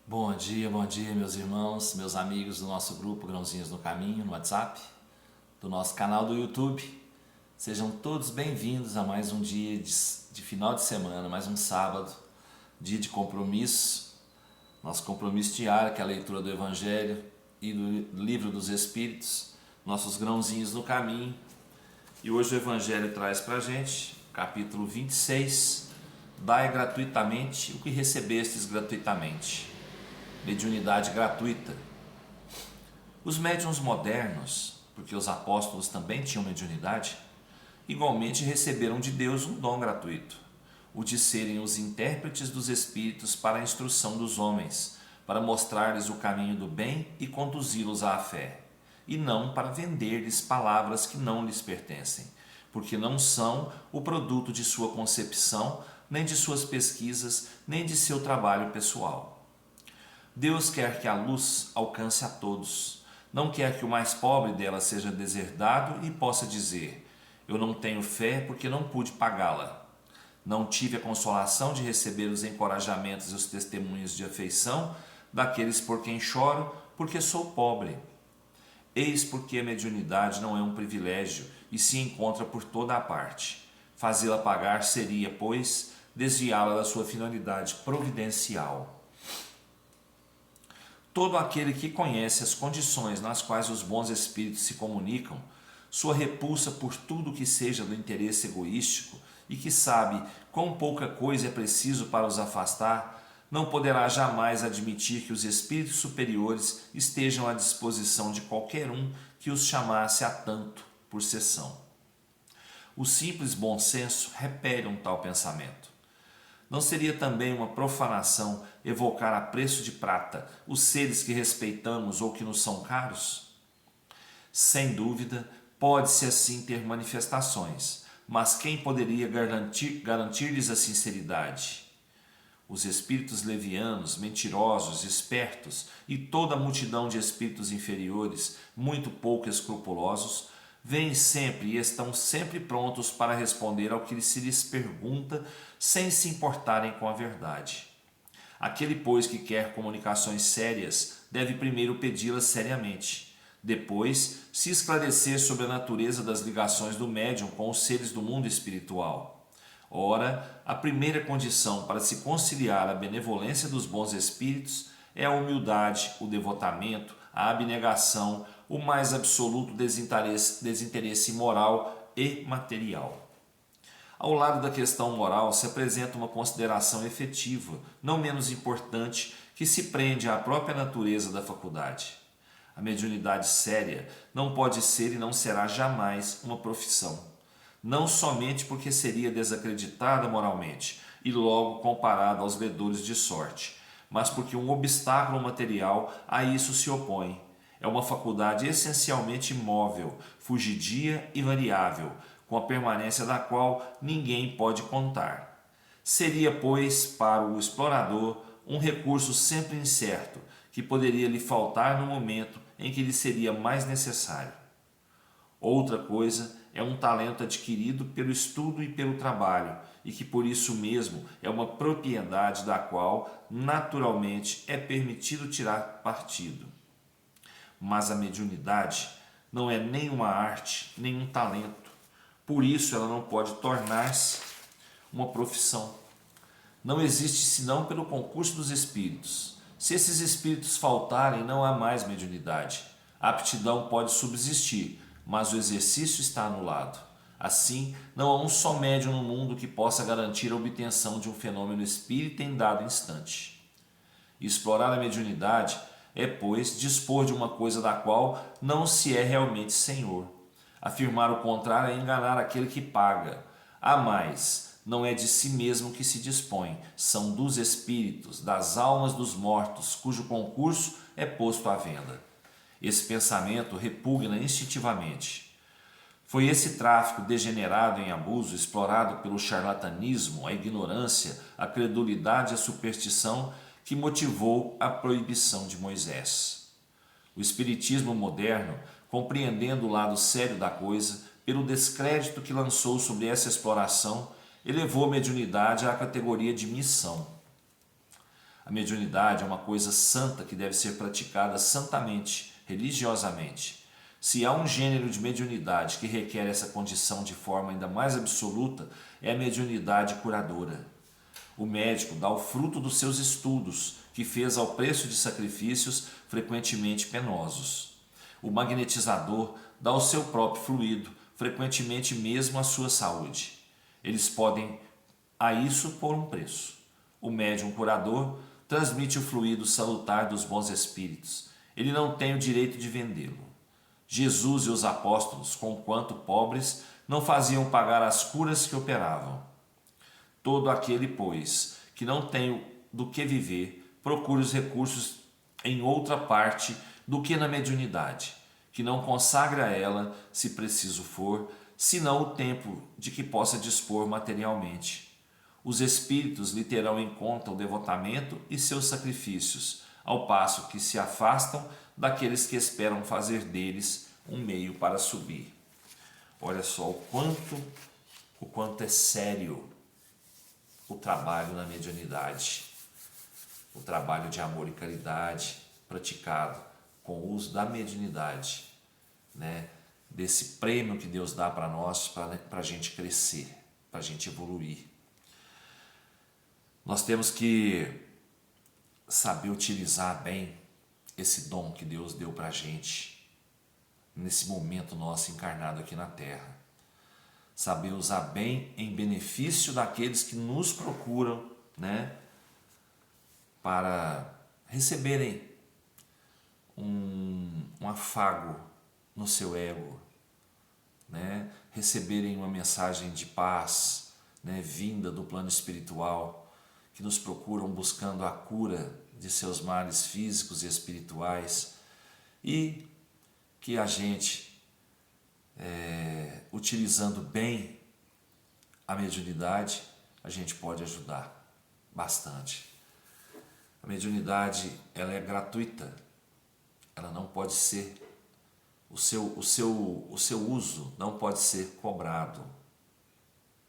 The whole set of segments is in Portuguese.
Bom dia, meus irmãos, meus amigos do nosso grupo Grãozinhos no Caminho, no WhatsApp, do nosso canal do YouTube. Sejam todos bem-vindos a mais um dia de final de semana, mais um sábado, dia de compromisso, nosso compromisso diário, que é a leitura do Evangelho e do Livro dos Espíritos, nossos grãozinhos no caminho. E hoje o Evangelho traz para a gente, capítulo 26, dai gratuitamente o que recebestes gratuitamente. Mediunidade gratuita. Os médiuns modernos, porque os apóstolos também tinham mediunidade, igualmente receberam de Deus um dom gratuito, o de serem os intérpretes dos Espíritos para a instrução dos homens, para mostrar-lhes o caminho do bem e conduzi-los à fé, e não para vender-lhes palavras que não lhes pertencem, porque não são o produto de sua concepção, nem de suas pesquisas, nem de seu trabalho pessoal. Deus quer que a luz alcance a todos. Não quer que o mais pobre dela seja deserdado e possa dizer: eu não tenho fé porque não pude pagá-la. Não tive a consolação de receber os encorajamentos e os testemunhos de afeição daqueles por quem choro, porque sou pobre. Eis porque a mediunidade não é um privilégio e se encontra por toda a parte. Fazê-la pagar seria, pois, desviá-la da sua finalidade providencial. Todo aquele que conhece as condições nas quais os bons espíritos se comunicam, sua repulsa por tudo que seja do interesse egoístico e que sabe quão pouca coisa é preciso para os afastar, não poderá jamais admitir que os espíritos superiores estejam à disposição de qualquer um que os chamasse a tanto por sessão. O simples bom senso repele um tal pensamento. Não seria também uma profanação evocar a preço de prata os seres que respeitamos ou que nos são caros? Sem dúvida, pode-se assim ter manifestações, mas quem poderia garantir-lhes a sinceridade? Os espíritos levianos, mentirosos, espertos e toda a multidão de espíritos inferiores, muito pouco escrupulosos, vêm sempre e estão sempre prontos para responder ao que se lhes pergunta, sem se importarem com a verdade. Aquele, pois, que quer comunicações sérias, deve primeiro pedi-las seriamente. Depois, se esclarecer sobre a natureza das ligações do médium com os seres do mundo espiritual. Ora, a primeira condição para se conciliar a benevolência dos bons espíritos é a humildade, o devotamento, a abnegação, o mais absoluto desinteresse moral e material. Ao lado da questão moral se apresenta uma consideração efetiva, não menos importante, que se prende à própria natureza da faculdade. A mediunidade séria não pode ser e não será jamais uma profissão, não somente porque seria desacreditada moralmente e logo comparada aos vedores de sorte, mas porque um obstáculo material a isso se opõe. É uma faculdade essencialmente móvel, fugidia e variável, com a permanência da qual ninguém pode contar. Seria, pois, para o explorador um recurso sempre incerto, que poderia lhe faltar no momento em que lhe seria mais necessário. Outra coisa é um talento adquirido pelo estudo e pelo trabalho, e que por isso mesmo é uma propriedade da qual, naturalmente, é permitido tirar partido. Mas a mediunidade não é nem uma arte, nem um talento. Por isso ela não pode tornar-se uma profissão. Não existe senão pelo concurso dos espíritos. Se esses espíritos faltarem, não há mais mediunidade. A aptidão pode subsistir, mas o exercício está anulado. Assim, não há um só médium no mundo que possa garantir a obtenção de um fenômeno espírita em dado instante. Explorar a mediunidade é, pois, dispor de uma coisa da qual não se é realmente senhor. Afirmar o contrário é enganar aquele que paga. Há mais, não é de si mesmo que se dispõe, são dos espíritos, das almas dos mortos, cujo concurso é posto à venda. Esse pensamento repugna instintivamente. Foi esse tráfico degenerado em abuso, explorado pelo charlatanismo, a ignorância, a credulidade e a superstição, que motivou a proibição de Moisés. O espiritismo moderno, compreendendo o lado sério da coisa, pelo descrédito que lançou sobre essa exploração, elevou a mediunidade à categoria de missão. A mediunidade é uma coisa santa que deve ser praticada santamente, religiosamente. Se há um gênero de mediunidade que requer essa condição de forma ainda mais absoluta, é a mediunidade curadora. O médico dá o fruto dos seus estudos, que fez ao preço de sacrifícios frequentemente penosos. O magnetizador dá o seu próprio fluido, frequentemente mesmo a sua saúde. Eles podem a isso por um preço. O médium curador transmite o fluido salutar dos bons espíritos. Ele não tem o direito de vendê-lo. Jesus e os apóstolos, conquanto pobres, não faziam pagar as curas que operavam. Todo aquele, pois, que não tem do que viver, procure os recursos em outra parte do que na mediunidade, que não consagre a ela, se preciso for, senão o tempo de que possa dispor materialmente. Os espíritos lhe terão em conta o devotamento e seus sacrifícios, ao passo que se afastam daqueles que esperam fazer deles um meio para subir. Olha só o quanto é sério o trabalho na mediunidade, o trabalho de amor e caridade praticado com o uso da mediunidade, né? Desse prêmio que Deus dá para nós, para a gente crescer, para a gente evoluir. Nós temos que saber utilizar bem esse dom que Deus deu para a gente nesse momento nosso encarnado aqui na Terra. Saber usar bem em benefício daqueles que nos procuram, né, para receberem um afago no seu ego, né, receberem uma mensagem de paz, né, vinda do plano espiritual, que nos procuram buscando a cura de seus males físicos e espirituais, e que a gente, utilizando bem a mediunidade, a gente pode ajudar bastante. A mediunidade, ela é gratuita, ela não pode ser, o seu uso não pode ser cobrado,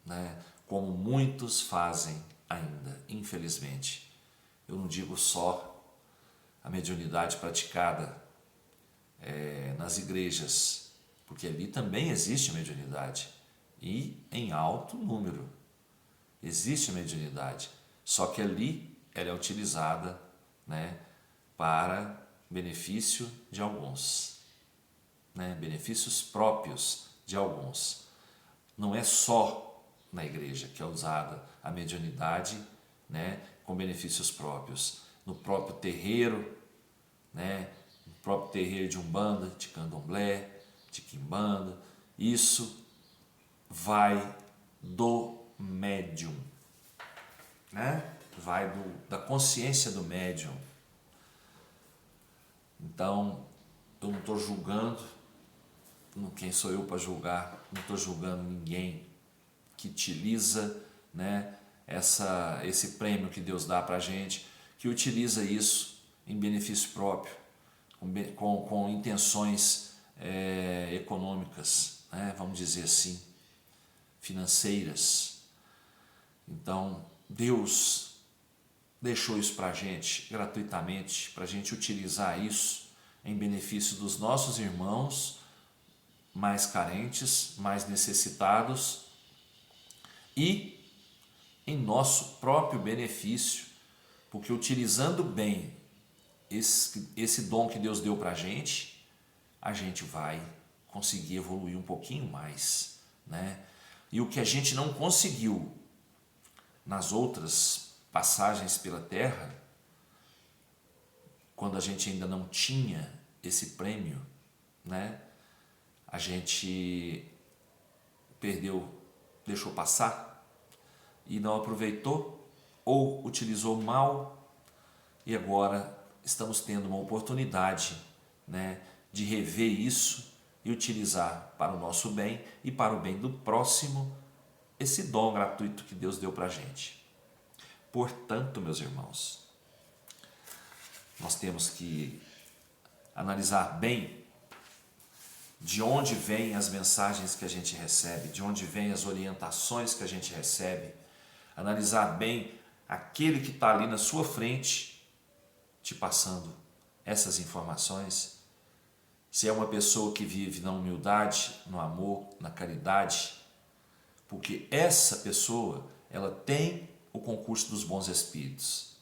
né? Como muitos fazem ainda, infelizmente. Eu não digo só a mediunidade praticada nas igrejas, porque ali também existe a mediunidade, e em alto número existe a mediunidade, só que ali ela é utilizada, né, para benefício de alguns, né, benefícios próprios de alguns. Não é só na igreja que é usada a mediunidade, né, com benefícios próprios. No próprio terreiro, né, no próprio terreiro de Umbanda, de Candomblé, de Quimbanda, isso vai do médium, né? Vai da consciência do médium. Então, eu não estou julgando, quem sou eu para julgar? Não estou julgando ninguém que utiliza, né, esse prêmio que Deus dá para a gente, que utiliza isso em benefício próprio, com intenções econômicas, né, vamos dizer assim, financeiras. Então, Deus deixou isso para a gente gratuitamente, para a gente utilizar isso em benefício dos nossos irmãos mais carentes, mais necessitados, e em nosso próprio benefício, porque utilizando bem esse dom que Deus deu para a gente vai conseguir evoluir um pouquinho mais, né? E o que a gente não conseguiu nas outras passagens pela Terra, quando a gente ainda não tinha esse prêmio, né? A gente perdeu, deixou passar e não aproveitou ou utilizou mal, e agora estamos tendo uma oportunidade, né, de rever isso e utilizar para o nosso bem e para o bem do próximo esse dom gratuito que Deus deu para a gente. Portanto, meus irmãos, nós temos que analisar bem de onde vêm as mensagens que a gente recebe, de onde vêm as orientações que a gente recebe, analisar bem aquele que está ali na sua frente te passando essas informações, se é uma pessoa que vive na humildade, no amor, na caridade, porque essa pessoa, ela tem o concurso dos bons espíritos.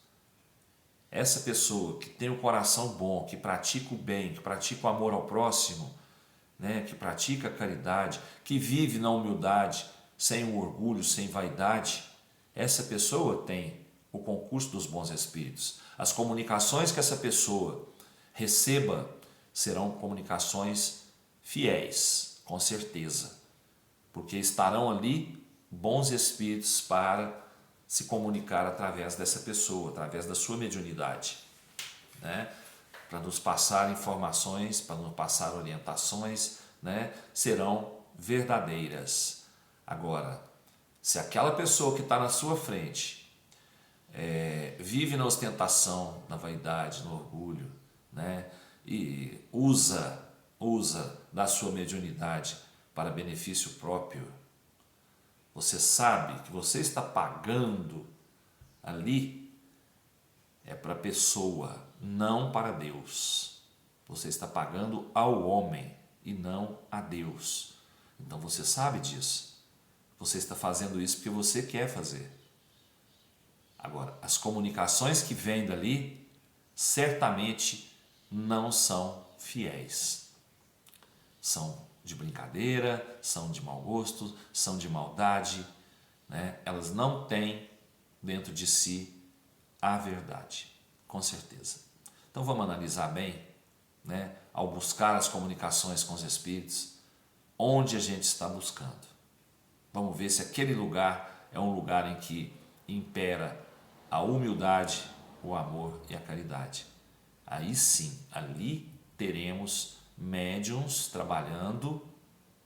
Essa pessoa que tem o coração bom, que pratica o bem, que pratica o amor ao próximo, né, que pratica a caridade, que vive na humildade, sem o orgulho, sem vaidade, essa pessoa tem o concurso dos bons espíritos. As comunicações que essa pessoa receba serão comunicações fiéis, com certeza, porque estarão ali bons espíritos para se comunicar através dessa pessoa, através da sua mediunidade, né? Para nos passar informações, para nos passar orientações, né? Serão verdadeiras. Agora, se aquela pessoa que está na sua frente vive na ostentação, na vaidade, no orgulho, né? E usa da sua mediunidade para benefício próprio, você sabe que você está pagando ali para a pessoa, não para Deus. Você está pagando ao homem e não a Deus. Então você sabe disso. Você está fazendo isso porque você quer fazer. Agora, as comunicações que vêm dali certamente não são fiéis. São de brincadeira, são de mau gosto, são de maldade, né? Elas não têm dentro de si a verdade, com certeza. Então vamos analisar bem, né? Ao buscar as comunicações com os espíritos, onde a gente está buscando. Vamos ver se aquele lugar é um lugar em que impera a humildade, o amor e a caridade. Aí sim, ali teremos médiuns trabalhando,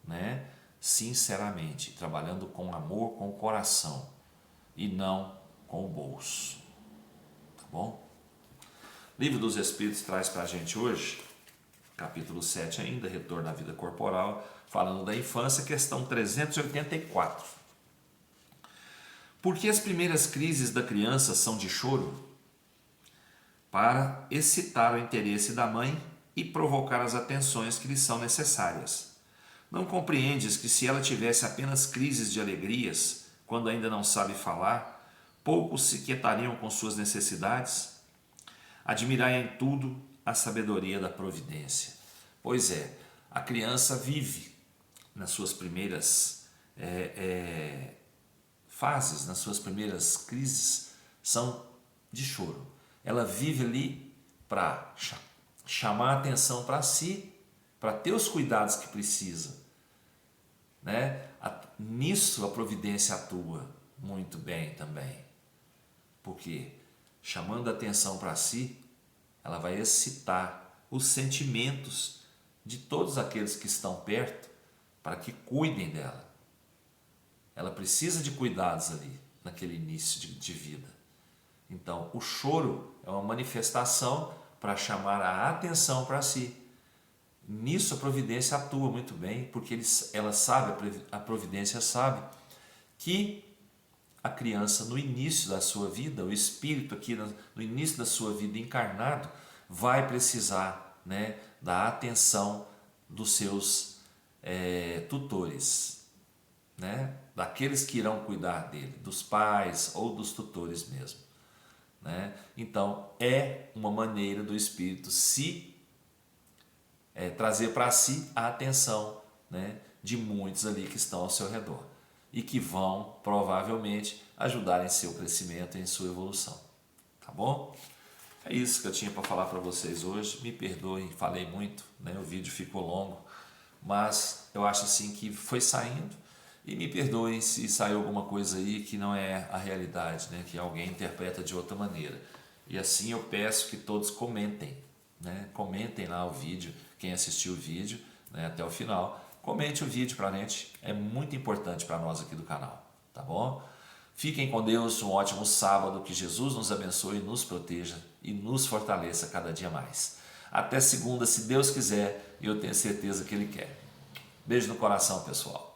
né, sinceramente, trabalhando com amor, com o coração e não com o bolso. Tá bom? Livro dos Espíritos traz para a gente hoje, capítulo 7 ainda, Retorno à Vida Corporal, falando da infância, questão 384. Por que as primeiras crises da criança são de choro? Para excitar o interesse da mãe e provocar as atenções que lhe são necessárias. Não compreendes que se ela tivesse apenas crises de alegrias, quando ainda não sabe falar, poucos se quietariam com suas necessidades? Admirai em tudo a sabedoria da providência. Pois é, a criança vive nas suas primeiras fases, nas suas primeiras crises, são de choro. Ela vive ali para chamar a atenção para si, para ter os cuidados que precisa, né? Nisso a providência atua muito bem também, porque chamando a atenção para si, ela vai excitar os sentimentos de todos aqueles que estão perto para que cuidem dela. Ela precisa de cuidados ali, naquele início de vida. Então, o choro é uma manifestação para chamar a atenção para si. Nisso a providência atua muito bem, porque ela sabe, a providência sabe que a criança no início da sua vida, o espírito aqui no início da sua vida encarnado, vai precisar, né, da atenção dos seus tutores, né, daqueles que irão cuidar dele, dos pais ou dos tutores mesmo. Né? Então é uma maneira do espírito trazer para si a atenção, né, de muitos ali que estão ao seu redor e que vão provavelmente ajudar em seu crescimento, em sua evolução. Tá bom? É isso que eu tinha para falar para vocês hoje. Me perdoem, falei muito, né? O vídeo ficou longo, mas eu acho assim que foi saindo. E me perdoem se saiu alguma coisa aí que não é a realidade, né? Que alguém interpreta de outra maneira. E assim eu peço que todos comentem, né? Comentem lá o vídeo, quem assistiu o vídeo, né, até o final. Comente o vídeo para a gente, é muito importante para nós aqui do canal, tá bom? Fiquem com Deus, um ótimo sábado, que Jesus nos abençoe, nos proteja e nos fortaleça cada dia mais. Até segunda, se Deus quiser, e eu tenho certeza que Ele quer. Beijo no coração, pessoal.